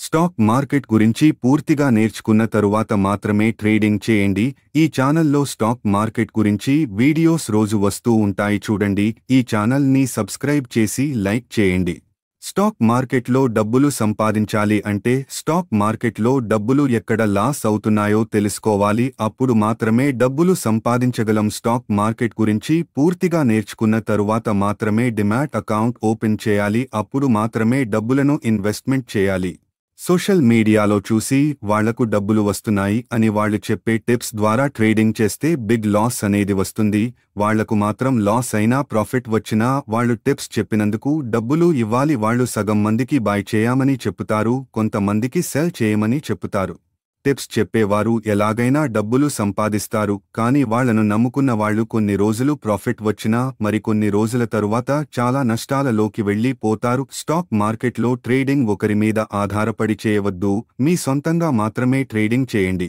Stock market గురించి పూర్తిగా నేర్చుకున్న తరువాత మాత్రమే ట్రేడింగ్ చేయండి. ఈ ఛానల్లో స్టాక్ మార్కెట్ గురించి వీడియోస్ రోజు వస్తూ ఉంటాయి చూడండి. ఈ ఛానల్ని సబ్స్క్రైబ్ చేసి లైక్ చేయండి. స్టాక్ మార్కెట్లో డబ్బులు సంపాదించాలి అంటే స్టాక్ మార్కెట్లో డబ్బులు ఎక్కడ లాస్ అవుతున్నాయో తెలుసుకోవాలి. అప్పుడు మాత్రమే డబ్బులు సంపాదించగలం. స్టాక్ మార్కెట్ గురించి పూర్తిగా నేర్చుకున్న తరువాత మాత్రమే డిమాట్ అకౌంట్ ఓపెన్ చేయాలి. అప్పుడు మాత్రమే డబ్బులను ఇన్వెస్ట్మెంట్ చేయాలి. సోషల్ మీడియాలో చూసి వాళ్లకు డబ్బులు వస్తున్నాయి అని వాళ్ళు చెప్పే టిప్స్ ద్వారా ట్రేడింగ్ చేస్తే బిగ్ లాస్ అనేది వస్తుంది. వాళ్లకు మాత్రం లాస్ అయినా ప్రాఫిట్ వచ్చినా వాళ్ళు టిప్స్ చెప్పినందుకు డబ్బులు ఇవ్వాలి. వాళ్ళు సగం మందికి బై చేయమని చెప్పుతారు, కొంతమందికి సెల్ చేయమని చెప్పుతారు. టిప్స్ చెప్పేవారు ఎలాగైనా డబ్బులు సంపాదిస్తారు, కానీ వాళ్లను నమ్ముకున్న వాళ్ళు కొన్ని రోజులు ప్రాఫిట్ వచ్చినా మరికొన్ని రోజుల తరువాత చాలా నష్టాలలోకి వెళ్లి పోతారు. స్టాక్ మార్కెట్లో ట్రేడింగ్ ఒకరి మీద ఆధారపడి చేయవద్దు. మీ సొంతంగా మాత్రమే ట్రేడింగ్ చేయండి.